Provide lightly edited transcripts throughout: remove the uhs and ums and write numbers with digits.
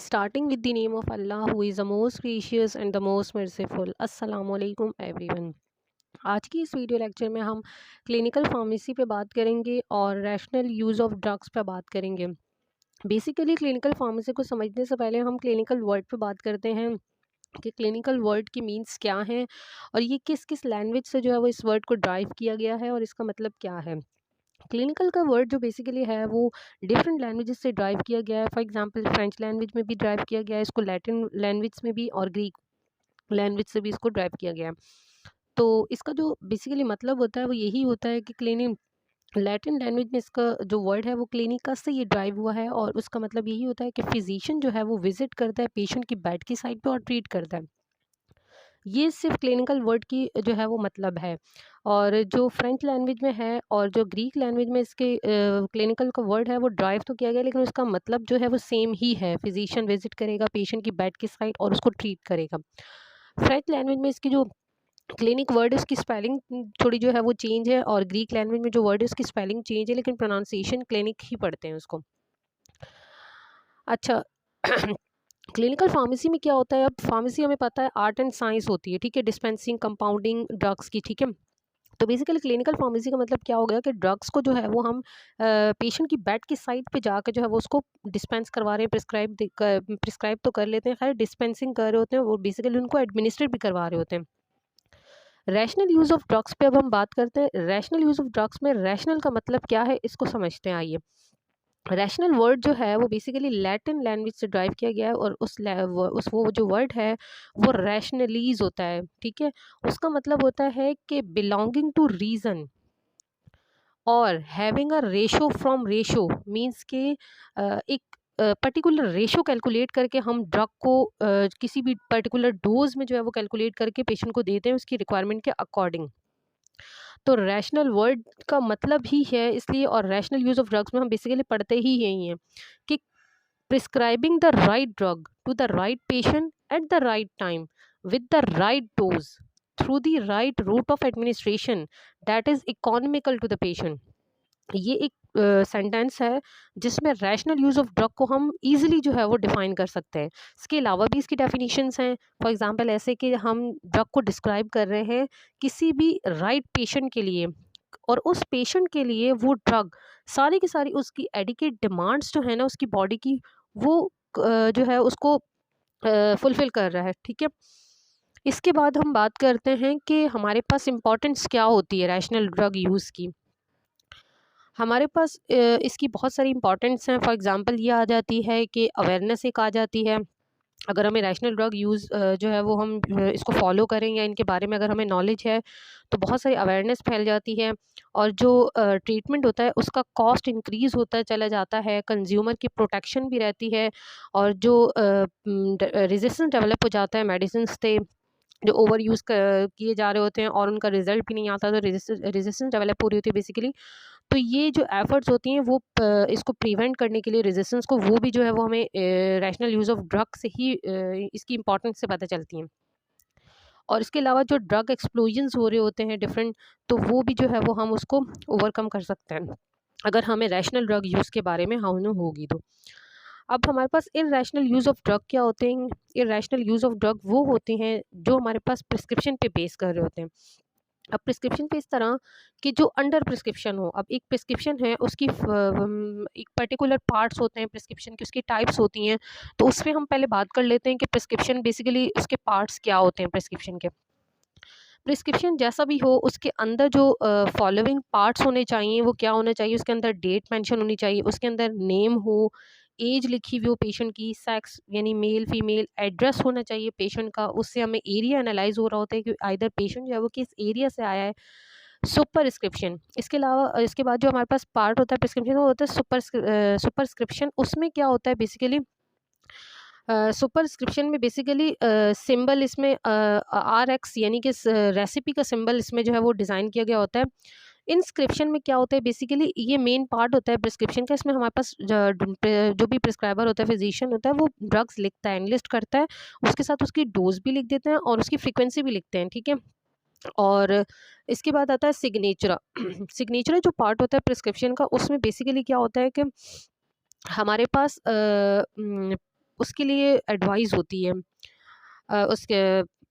Starting with the name of Allah, who is the most gracious and the most merciful. अस्सलामु अलैकुम everyone. आज की इस video lecture में हम क्लिनिकल फार्मेसी पे बात करेंगे और रैशनल यूज़ ऑफ ड्रग्स पे बात करेंगे। बेसिकली क्लिनिकल फार्मेसी को समझने से पहले हम क्लिनिकल वर्ड पे बात करते हैं कि क्लिनिकल वर्ड की मीन्स क्या हैं और ये किस किस लैंग्वेज से जो है वो इस वर्ड को ड्राइव किया गया है और इसका मतलब क्या है। क्लिनिकल का वर्ड जो बेसिकली है वो डिफरेंट लैंग्वेजेस से ड्राइव किया गया है। फॉर एग्जांपल फ्रेंच लैंग्वेज में भी ड्राइव किया गया है इसको, लैटिन लैंग्वेज में भी, और ग्रीक लैंग्वेज से भी इसको ड्राइव किया गया है। तो इसका जो बेसिकली मतलब होता है वो यही होता है कि क्लिनिक लैटिन लैंग्वेज में इसका जो वर्ड है वो क्लिनिका से ये ड्राइव हुआ है और उसका मतलब यही होता है कि फिजिशियन जो है वो विजिट करता है पेशेंट की बेड की साइड पे और ट्रीट करता है। ये सिर्फ क्लिनिकल वर्ड की जो है वो मतलब है। और जो फ्रेंच लैंग्वेज में है और जो ग्रीक लैंग्वेज में इसके क्लिनिकल का वर्ड है वो ड्राइव तो किया गया, लेकिन उसका मतलब जो है वो सेम ही है। फिजिशियन विजिट करेगा पेशेंट की बेड की साइड और उसको ट्रीट करेगा। फ्रेंच लैंग्वेज में इसकी जो क्लिनिक वर्ड है उसकी स्पेलिंग थोड़ी जो है वो चेंज है, और ग्रीक लैंग्वेज में जो वर्ड है उसकी स्पेलिंग चेंज है, लेकिन प्रोनाउंसिएशन क्लिनिक ही पढ़ते हैं उसको। अच्छा क्लिनिकल फार्मेसी में क्या होता है? अब फार्मेसी हमें पता है आर्ट एंड साइंस होती है, ठीक है, डिस्पेंसिंग कंपाउंडिंग ड्रग्स की, ठीक है। तो बेसिकली क्लिनिकल फार्मेसी का मतलब क्या हो गया कि ड्रग्स को जो है वो हम पेशेंट की बेड की साइड पे जाकर जो है वो उसको डिस्पेंस करवा रहे हैं, प्रिस्क्राइब तो कर लेते हैं, खैर डिस्पेंसिंग कर रहे होते हैं, वो बेसिकली उनको एडमिनिस्टर भी करवा रहे होते हैं। रैशनल यूज़ ऑफ ड्रग्स पे अब हम बात करते हैं। रैशनल यूज़ ऑफ ड्रग्स में रैशनल का मतलब क्या है इसको समझते हैं, आइए। रैशनल वर्ड जो है वो बेसिकली लैटिन लैंग्वेज से ड्राइव किया गया है और वो जो वर्ड है वो रैशनलीज होता है, ठीक है। उसका मतलब होता है कि बिलोंगिंग टू रीज़न और having a ratio from ratio, means के एक पर्टिकुलर रेशो कैलकुलेट करके हम ड्रग को किसी भी पर्टिकुलर डोज में जो है वो कैलकुलेट करके पेशेंट को देते हैं उसकी रिक्वायरमेंट के अकॉर्डिंग। तो रैशनल वर्ड का मतलब ही है इसलिए, और रैशनल यूज़ ऑफ ड्रग्स में हम बेसिकली पढ़ते ही यही हैं कि prescribing the right drug to the right patient at the right time with the right dose through the right route of administration that is economical to the patient। ये एक sentence है जिसमें रैशनल यूज़ ऑफ ड्रग को हम easily जो है वो define कर सकते हैं। इसके अलावा भी इसकी डेफिनेशंस हैं। फॉर एग्जांपल ऐसे कि हम ड्रग को डिस्क्राइब कर रहे हैं किसी भी राइट पेशेंट के लिए, और उस पेशेंट के लिए वो ड्रग सारी की सारी उसकी एडिकेट डिमांड्स जो है ना उसकी बॉडी की, वो जो है उसको फुलफ़िल कर रहा है, ठीक है। इसके बाद हम बात करते हैं कि हमारे पास इम्पोर्टेंस क्या होती है रैशनल ड्रग यूज़ की। हमारे पास इसकी बहुत सारी इंपॉर्टेंट्स हैं। फॉर एग्जांपल ये आ जाती है कि अवेयरनेस एक आ जाती है। अगर हमें रैशनल ड्रग यूज़ जो है वो हम इसको फॉलो करें या इनके बारे में अगर हमें नॉलेज है तो बहुत सारी अवेयरनेस फैल जाती है, और जो ट्रीटमेंट होता है उसका कॉस्ट इंक्रीज़ होता चला जाता है, कंज्यूमर की प्रोटेक्शन भी रहती है, और जो रेजिस्टेंस डेवलप हो जाता है मेडिसिन से जो ओवर यूज़ किए जा रहे होते हैं और उनका रिजल्ट भी नहीं आता, तो रेजिस्टेंस डेवलप हो रही होती है बेसिकली। तो ये जो एफर्ट्स होती हैं वो इसको प्रिवेंट करने के लिए, रेजिस्टेंस को, वो भी जो है वो हमें रैशनल यूज़ ऑफ ड्रग से ही इसकी इंपॉर्टेंस से पता चलती हैं। और इसके अलावा जो ड्रग एक्सप्लोजन्स हो रहे होते हैं डिफरेंट, तो वो भी जो है वो हम उसको ओवरकम कर सकते हैं अगर हमें रैशनल ड्रग यूज़ के बारे में मालूम होगी तो। अब हमारे पास इर्रेशनल यूज़ ऑफ ड्रग क्या होते हैं? इर्रेशनल यूज़ ऑफ ड्रग वो होते हैं जो हमारे पास प्रिस्क्रिप्शन पे बेस कर रहे होते हैं। अब प्रिस्क्रिप्शन पे इस तरह कि जो अंडर प्रिस्क्रिप्शन हो। अब एक प्रिस्क्रिप्शन है उसकी एक पर्टिकुलर पार्ट्स होते हैं प्रिस्क्रिप्शन की, उसकी टाइप्स होती हैं। तो उसमें हम पहले बात कर लेते हैं कि प्रिस्क्रिप्शन बेसिकली उसके पार्ट्स क्या होते हैं प्रिस्क्रिप्शन के। प्रिस्क्रिप्शन जैसा भी हो उसके अंदर जो फॉलोइंग पार्ट्स होने चाहिए वो क्या होना चाहिए? उसके अंदर डेट मेंशन होनी चाहिए, उसके अंदर नेम हो, एज लिखी हुई हो पेशेंट की, सेक्स यानी मेल फीमेल, एड्रेस होना चाहिए पेशेंट का, उससे हमें एरिया एनालाइज हो रहा होता है कि आइदर पेशेंट जो है वो किस एरिया से आया है। सुपरस्क्रिप्शन, इसके अलावा इसके बाद जो हमारे पास पार्ट होता है प्रिस्क्रिप्शन वो होता है सुपरस्क्रिप्शन। उसमें क्या होता है बेसिकली, सुपरस्क्रिप्शन में बेसिकली सिंबल इसमें RX यानी कि रेसिपी का सिंबल इसमें जो है वो डिज़ाइन किया गया होता है। इंस्क्रिप्शन में क्या होता है बेसिकली, ये मेन पार्ट होता है प्रिस्क्रिप्शन का। इसमें हमारे पास जो भी प्रिस्क्राइबर होता है, फिजिशियन होता है, वो ड्रग्स लिखता है, लिस्ट करता है, उसके साथ उसकी डोज भी लिख देते हैं और उसकी फ्रीक्वेंसी भी लिखते हैं, ठीक है। और इसके बाद आता है सिग्नेचर। सिग्नेचर जो पार्ट होता है प्रिस्क्रिप्शन का, उसमें बेसिकली क्या होता है कि हमारे पास उसके लिए एडवाइस होती है, उसके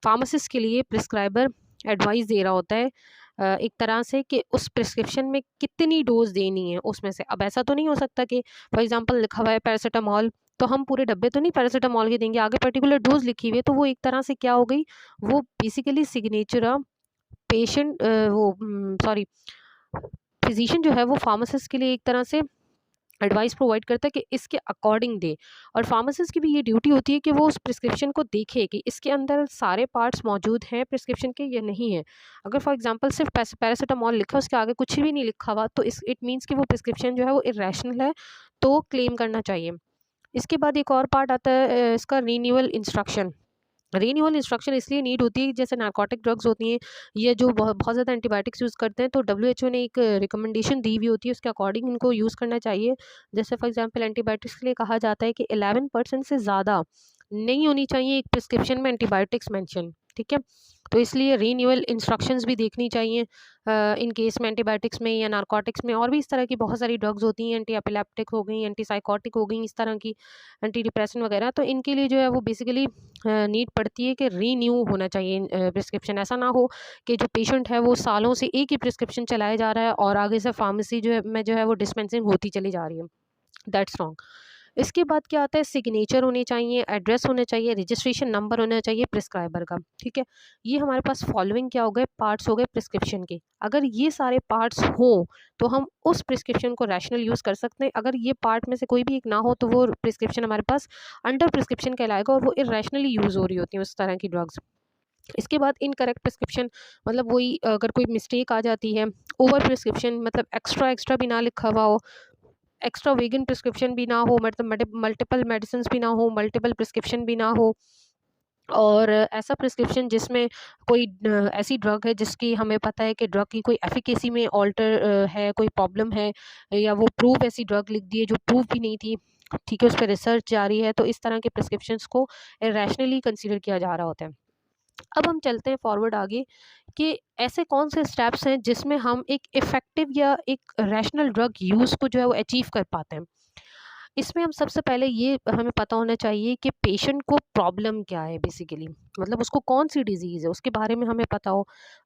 फार्मासिस्ट के लिए प्रिस्क्राइबर एडवाइस दे रहा होता है एक तरह से कि उस प्रिस्क्रिप्शन में कितनी डोज देनी है उसमें से। अब ऐसा तो नहीं हो सकता कि फॉर एग्जांपल लिखा हुआ है पैरासीटामॉल, तो हम पूरे डब्बे तो नहीं पैरासीटामॉल के देंगे, आगे पर्टिकुलर डोज लिखी हुई है, तो वो एक तरह से क्या हो गई, वो बेसिकली सिग्नेचर पेशेंट वो सॉरी फिजिशियन जो है वो फार्मासिस्ट के लिए एक तरह से एडवाइस प्रोवाइड करता है कि इसके अकॉर्डिंग दे। और फार्मासिस्ट की भी ये ड्यूटी होती है कि वो उस प्रिस्क्रिप्शन को देखे कि इसके अंदर सारे पार्ट्स मौजूद हैं प्रिस्क्रिप्शन के या नहीं है। अगर फॉर एग्जांपल सिर्फ पैरासीटामॉल लिखा है, उसके आगे कुछ भी नहीं लिखा हुआ, तो इस इट मीन्स कि वो प्रिस्क्रिप्शन जो है वो इरेशनल है, तो क्लेम करना चाहिए। इसके बाद एक और पार्ट आता है इसका रीन्यूअल इंस्ट्रक्शन। रीन्यूअल इंस्ट्रक्शन इसलिए नीड होती है, जैसे नार्कोटिक ड्रग्स होती हैं, ये जो बहुत बहुत ज़्यादा एंटीबायोटिक्स यूज़ करते हैं, तो डब्ल्यूएचओ ने एक रिकमेंडेशन दी हुई होती है, उसके अकॉर्डिंग इनको यूज़ करना चाहिए। जैसे फॉर एग्जांपल एंटीबायोटिक्स के लिए कहा जाता है कि 11% से ज़्यादा नहीं होनी चाहिए एक प्रिस्क्रिप्शन में एंटीबायोटिक्स मेंशन, ठीक है। तो इसलिए रीन्यूअल इंस्ट्रक्शंस भी देखनी चाहिए इन केस में एंटीबायोटिक्स में या नार्कोटिक्स में। और भी इस तरह की बहुत सारी ड्रग्स होती हैं, एंटी एपिलेप्टिक हो गई, एंटी साइकोटिक हो गई, इस तरह की एंटी डिप्रेशन वगैरह, तो इनके लिए जो है वो बेसिकली नीड पड़ती है कि रीन्यू होना चाहिए प्रिस्क्रिप्शन। ऐसा ना हो कि जो पेशेंट है वो सालों से एक ही प्रिस्क्रिप्शन चलाया जा रहा है और आगे से फार्मेसी जो है वो डिस्पेंसिंग होती चली जा रही है, दैट्स रॉन्ग। इसके बाद क्या आता है, सिग्नेचर होने चाहिए, एड्रेस होना चाहिए, रजिस्ट्रेशन नंबर होना चाहिए प्रिस्क्राइबर का, ठीक है। ये हमारे पास फॉलोइंग क्या हो गए, पार्ट्स हो गए प्रिस्क्रिप्शन के। अगर ये सारे पार्ट्स हो तो हम उस प्रिस्क्रिप्शन को रैशनल यूज़ कर सकते हैं। अगर ये पार्ट में से कोई भी एक ना हो तो वो प्रिस्क्रिप्शन हमारे पास अंडर प्रिस्क्रिप्शन कहलाएगा और वो इरेशनली यूज़ हो रही होती है उस तरह की ड्रग्स। इसके बाद इनकरेक्ट प्रिस्क्रिप्शन, मतलब वही अगर कोई मिस्टेक आ जाती है, ओवर प्रिस्क्रिप्शन मतलब एक्स्ट्रा एक्स्ट्रा भी ना लिखा हुआ हो, एक्स्ट्रा वीगन प्रिस्क्रिप्शन भी ना हो, मतलब मल्टीपल मेडिसिन भी ना हो, मल्टीपल प्रिस्क्रिप्शन भी ना हो, और ऐसा प्रिस्क्रिप्शन जिसमें कोई ऐसी ड्रग है जिसकी हमें पता है कि ड्रग की कोई एफिकेसी में ऑल्टर है, कोई प्रॉब्लम है, या वो प्रूव ऐसी ड्रग लिख दी है जो प्रूव भी नहीं थी, ठीक है, उस पर रिसर्च जारी है, तो इस तरह के प्रिस्क्रिप्शंस को रैशनली कंसीडर किया जा रहा होता है। अब हम चलते हैं फॉरवर्ड आगे कि ऐसे कौन से स्टेप्स हैं जिसमें हम एक इफ़ेक्टिव या एक रैशनल ड्रग यूज़ को जो है वो अचीव कर पाते हैं। इसमें हम सबसे पहले ये हमें पता होना चाहिए कि पेशेंट को प्रॉब्लम क्या है बेसिकली, मतलब उसको कौन सी डिजीज़ है उसके बारे में हमें पता हो।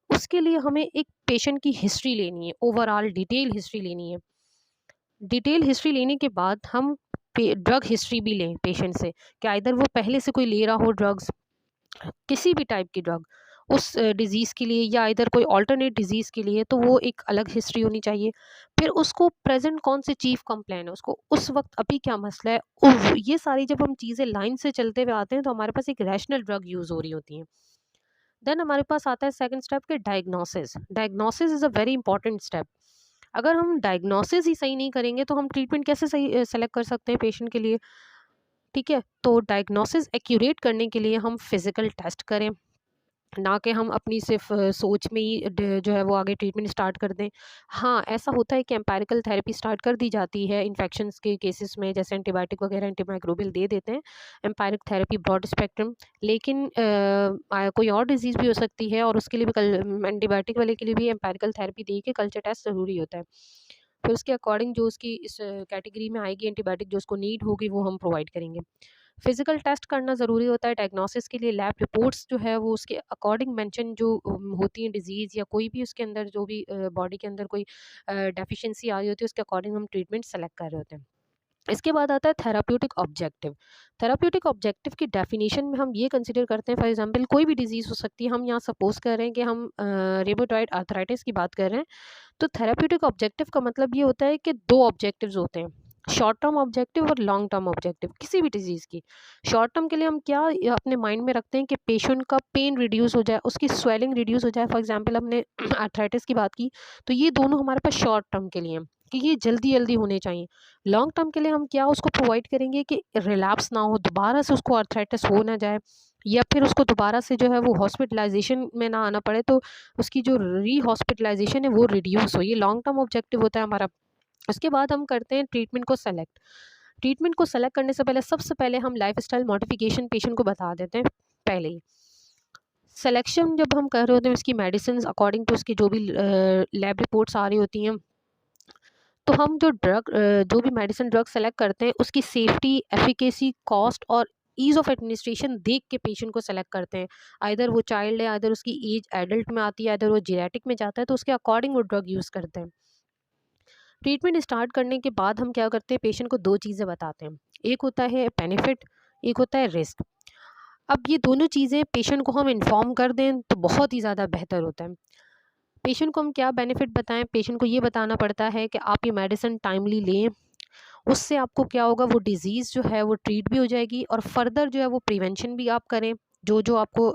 उसके लिए हमें एक पेशेंट की हिस्ट्री लेनी है, ओवरऑल डिटेल हिस्ट्री लेनी है। डिटेल हिस्ट्री लेने के बाद हम ड्रग हिस्ट्री भी लें पेशेंट से, कि आइदर वो पहले से कोई ले रहा हो ड्रग्स, किसी भी टाइप की ड्रग उस डिज़ीज़ के लिए, या इधर कोई अल्टरनेट डिज़ीज़ के लिए, तो वो एक अलग हिस्ट्री होनी चाहिए। फिर उसको प्रेजेंट कौन से चीफ कंप्लेन है, उसको उस वक्त अभी क्या मसला है, ये सारी जब हम चीज़ें लाइन से चलते हुए आते हैं तो हमारे पास एक रैशनल ड्रग यूज़ हो रही होती है। देन हमारे पास आता है सेकंड स्टेप के diagnosis. Diagnosis is a very important step. अगर हम डायग्नोसिस ही सही नहीं करेंगे तो हम ट्रीटमेंट कैसे सही सेलेक्ट कर सकते हैं पेशेंट के लिए, ठीक है। तो डायग्नोसिस एक्यूरेट करने के लिए हम फिज़िकल टेस्ट करें, ना कि हम अपनी सिर्फ सोच में ही जो है वो आगे ट्रीटमेंट स्टार्ट कर दें। हाँ, ऐसा होता है कि एम्पिरिकल थेरेपी स्टार्ट कर दी जाती है इन्फेक्शंस के केसेस में, जैसे एंटीबायोटिक वगैरह एंटीमाइक्रोबियल दे देते हैं, एम्पायरिक थेरेपी ब्रॉड स्पेक्ट्रम। लेकिन कोई और डिजीज़ भी हो सकती है और उसके लिए भी एंटीबायोटिक वाले के लिए भी एम्पिरिकल थेरेपी दे के कल्चर टेस्ट ज़रूरी होता है। फिर उसके अकॉर्डिंग जो उसकी इस कैटेगरी में आएगी एंटीबायोटिक जो उसको नीड होगी वो हम प्रोवाइड करेंगे। फिजिकल टेस्ट करना ज़रूरी होता है डायग्नोसिस के लिए। लैब रिपोर्ट्स जो है वो उसके अकॉर्डिंग मेंशन जो होती हैं डिजीज़ या कोई भी उसके अंदर जो भी बॉडी के अंदर कोई डेफिशिएंसी आ रही होती है उसके अकॉर्डिंग हम ट्रीटमेंट सेलेक्ट कर रहे होते हैं। इसके बाद आता है थेराप्यूटिक ऑब्जेक्टिव। थेराप्यूटिक ऑब्जेक्टिव की डेफिनेशन में हम ये कंसीडर करते हैं, फॉर एग्जांपल कोई भी डिजीज़ हो सकती है, हम यहाँ सपोज कर रहे हैं कि हम रेबोटॉइड आर्थराइटिस की बात कर रहे हैं, तो थेराप्यूटिक ऑब्जेक्टिव का मतलब ये होता है कि दो ऑब्जेक्टिव्स होते हैं, शॉर्ट टर्म ऑब्जेक्टिव और लॉन्ग टर्म ऑब्जेक्टिव किसी भी डिजीज़ की। शॉर्ट टर्म के लिए हम क्या अपने माइंड में रखते हैं कि पेशेंट का पेन रिड्यूस हो जाए, उसकी स्वेलिंग रिड्यूस हो जाए, फॉर एग्जांपल हमने आर्थराइटिस की बात की, तो ये दोनों हमारे पास शॉर्ट टर्म के लिए हैं कि ये जल्दी जल्दी होने चाहिए। लॉन्ग टर्म के लिए हम क्या उसको प्रोवाइड करेंगे कि रिलैप्स ना हो, दोबारा से उसको आर्थराइटिस हो ना जाए, या फिर उसको दोबारा से जो है वो हॉस्पिटलाइजेशन में ना आना पड़े, तो उसकी जो री हॉस्पिटलाइजेशन है वो रिड्यूस हो। ये लॉन्ग टर्म ऑब्जेक्टिव होता है हमारा। उसके बाद हम करते हैं ट्रीटमेंट को सेलेक्ट। ट्रीटमेंट को सेलेक्ट करने से पहले सबसे पहले हम लाइफस्टाइल मॉडिफिकेशन पेशेंट को बता देते हैं पहले ही। सिलेक्शन जब हम कर रहे होते हैं उसकी मेडिसिन अकॉर्डिंग टू उसकी जो भी लैब रिपोर्ट्स आ रही होती हैं, तो हम जो भी मेडिसिन ड्रग सेलेक्ट करते हैं उसकी सेफ्टी, एफिकेसी, कॉस्ट और ईज़ ऑफ एडमिनिस्ट्रेशन देख के पेशेंट को सेलेक्ट करते हैं। आइदर वो चाइल्ड है, आइदर उसकी एज एडल्ट में आती है, आइदर वो जेनेटिक में जाता है, तो उसके अकॉर्डिंग वो ड्रग यूज़ करते हैं। ट्रीटमेंट स्टार्ट करने के बाद हम क्या करते हैं, पेशेंट को 2 चीज़ें बताते हैं। एक होता है बेनिफिट, एक होता है रिस्क। अब ये दोनों चीज़ें पेशेंट को हम इन्फॉर्म कर दें तो बहुत ही ज़्यादा बेहतर होता है। पेशेंट को हम क्या बेनिफिट बताएं, पेशेंट को ये बताना पड़ता है कि आप ये मेडिसिन टाइमली लें, उससे आपको क्या होगा, वो डिज़ीज़ जो है वो ट्रीट भी हो जाएगी और फर्दर जो है वो प्रिवेंशन भी आप करें। जो जो आपको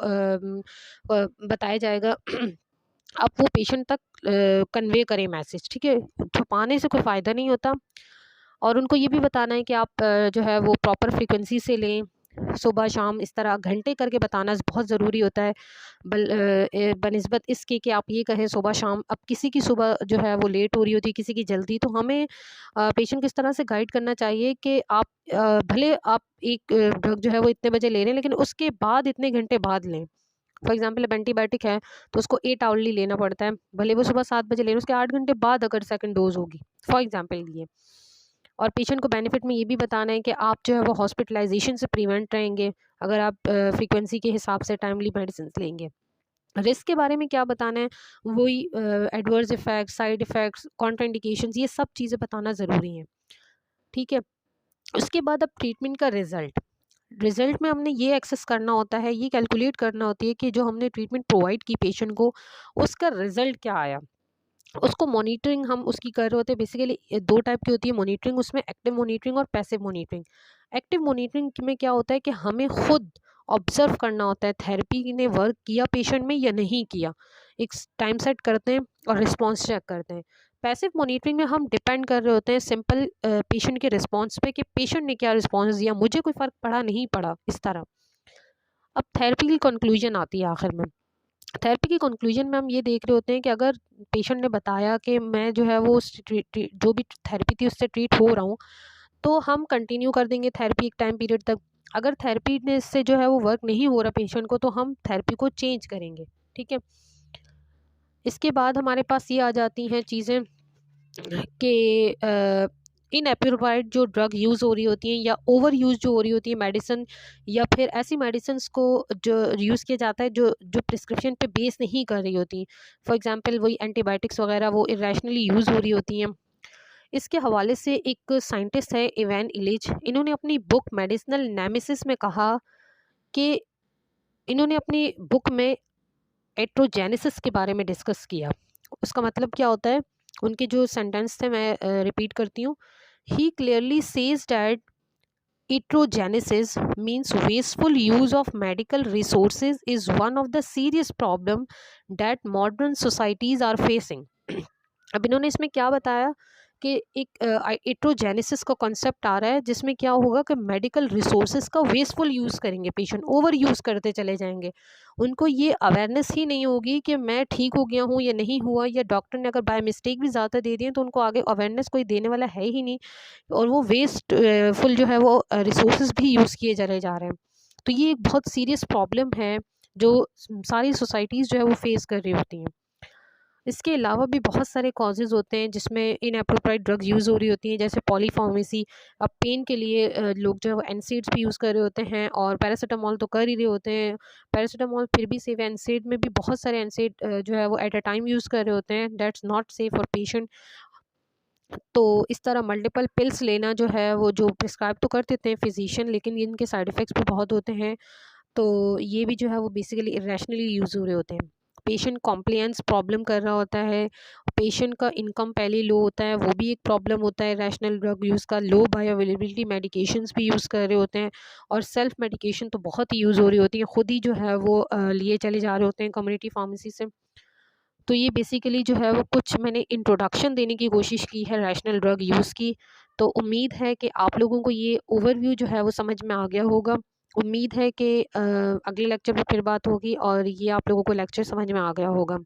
बताया जाएगा आप वो पेशेंट तक कन्वे करें मैसेज, ठीक है। छुपाने से कोई फ़ायदा नहीं होता। और उनको ये भी बताना है कि आप जो है वो प्रॉपर फ्रीक्वेंसी से लें, सुबह शाम इस तरह घंटे करके बताना बहुत ज़रूरी होता है। बनिस्बत इसके कि आप ये कहें सुबह शाम, अब किसी की सुबह जो है वो लेट हो रही होती है, किसी की जल्दी, तो हमें पेशेंट को इस तरह से गाइड करना चाहिए कि आप भले आप एक ड्रग जो है वो इतने बजे ले रहे हैं, लेकिन उसके बाद इतने घंटे बाद लें। फॉर एग्जांपल अब एंटीबायोटिक है तो उसको 8 आवरली लेना पड़ता है, भले वो सुबह 7 बजे ले रहे हैं, उसके 8 घंटे बाद अगर सेकंड डोज होगी, फॉर एग्जांपल ये। और पेशेंट को बेनिफिट में ये भी बताना है कि आप जो है वो हॉस्पिटलाइजेशन से प्रिवेंट रहेंगे अगर आप फ्रीक्वेंसी के हिसाब से टाइमली मेडिसिन लेंगे। रिस्क के बारे में क्या बताना है, वही adverse effects, side effects, contraindications, ये सब चीज़ें बताना ज़रूरी है, ठीक है। उसके बाद अब ट्रीटमेंट का रिज़ल्ट में हमने ये एक्सेस करना होता है, ये कैलकुलेट करना होती है कि जो हमने ट्रीटमेंट प्रोवाइड की पेशेंट को, उसका रिज़ल्ट क्या आया। उसको मॉनिटरिंग हम उसकी कर रहे होते हैं। बेसिकली 2 टाइप की होती है मॉनिटरिंग, उसमें एक्टिव मॉनिटरिंग और पैसिव मॉनिटरिंग। एक्टिव मॉनिटरिंग में क्या होता है कि हमें खुद ऑब्जर्व करना होता है थेरेपी ने वर्क किया पेशेंट में या नहीं किया, एक टाइम सेट करते हैं और रिस्पॉन्स चेक करते हैं। पैसिव मॉनिटरिंग में हम डिपेंड कर रहे होते हैं सिंपल पेशेंट के रिस्पॉन्स पे कि पेशेंट ने क्या रिस्पॉन्स दिया, मुझे कोई फ़र्क पड़ा नहीं पड़ा, इस तरह। अब थेरेपी की कंक्लूजन आती है आखिर में। थेरेपी की कंक्लूजन में हम ये देख रहे होते हैं कि अगर पेशेंट ने बताया कि मैं जो है वो जो भी थेरेपी थी उससे ट्रीट हो रहा हूँ, तो हम कंटिन्यू कर देंगे थेरेपी एक टाइम पीरियड तक। अगर थेरेपी ने इससे जो है वो वर्क नहीं हो रहा पेशेंट को, तो हम थेरेपी को चेंज करेंगे, ठीक है। इसके बाद हमारे पास ये आ जाती हैं चीज़ें कि इनएप्रोप्रिएट जो ड्रग यूज़ हो रही होती हैं या ओवर यूज़ जो हो रही होती है मेडिसिन, या फिर ऐसी मेडिसिन्स को जो यूज़ किया जाता है जो जो प्रिस्क्रिप्शन पे बेस नहीं कर रही होती। फॉर एग्जांपल वही एंटीबायोटिक्स वगैरह वो इरेशनली यूज़ हो रही होती हैं। इसके हवाले से एक साइंटिस्ट है इवान इलिच, इन्होंने अपनी बुक मेडिसिनल नेमेसिस में कहा कि इन्होंने अपनी बुक में एट्रोजेनेसिस के बारे में डिस्कस किया। उसका मतलब क्या होता है, उनके जो सेंटेंस थे मैं रिपीट करती हूँ। He clearly says that etrogenesis means wasteful use of medical resources is one of the serious problem that modern societies are facing. अब इन्होंने इसमें क्या बताया कि एक इट्रोजेनेसिस का कॉन्सेप्ट आ रहा है जिसमें क्या होगा कि मेडिकल रिसोर्सेज का वेस्टफुल यूज़ करेंगे, पेशेंट ओवर यूज़ करते चले जाएंगे। उनको ये अवेयरनेस ही नहीं होगी कि मैं ठीक हो गया हूँ या नहीं हुआ, या डॉक्टर ने अगर बाय मिस्टेक भी ज़्यादा दे दिए तो उनको आगे अवेयरनेस कोई देने वाला है ही नहीं, और वो वेस्ट फुल जो है वो रिसोर्सेज भी यूज़ किए चले जा रहे हैं। तो ये एक बहुत सीरियस प्रॉब्लम है जो सारी सोसाइटीज़ जो है वो फेस कर रही होती हैं। इसके अलावा भी बहुत सारे कॉजेज़ होते हैं जिसमें इनएप्रोप्रिएट ड्रग्स यूज़ हो रही होती हैं, जैसे पॉलीफार्मेसी। अब पेन के लिए लोग जो है वो एनसेड्स भी यूज़ कर रहे होते हैं और पैरासीटामोल तो कर ही रहे होते हैं। पैरासीटामोल फिर भी सेफ है, एनसेड में भी बहुत सारे एनसेड जो है वो एट अ टाइम यूज़ कर रहे होते हैं, that's not safe for patient. तो इस तरह मल्टीपल पिल्स लेना जो है वो जो प्रिस्क्राइब तो कर देते हैं फिजिशियन, लेकिन इनके साइड इफ़ेक्ट्स भी बहुत होते हैं। तो ये भी जो है वो बेसिकली इरेशनली यूज़ हो रहे होते हैं। पेशेंट कॉम्प्लायंस प्रॉब्लम कर रहा होता है, पेशेंट का इनकम पहले लो होता है, वो भी एक प्रॉब्लम होता है रैशनल ड्रग यूज़ का। लो बायो अवेलेबिलिटी मेडिकेशंस भी यूज़ कर रहे होते हैं, और सेल्फ मेडिकेशन तो बहुत ही यूज़ हो रही होती है, खुद ही जो है वो लिए चले जा रहे होते हैं कम्युनिटी फार्मेसी से। तो ये बेसिकली जो है वो कुछ मैंने इंट्रोडक्शन देने की कोशिश की है रैशनल ड्रग यूज़ की। तो उम्मीद है कि आप लोगों को ये ओवरव्यू जो है वो समझ में आ गया होगा। उम्मीद है कि अगले लेक्चर में फिर बात होगी और ये आप लोगों को लेक्चर समझ में आ गया होगा।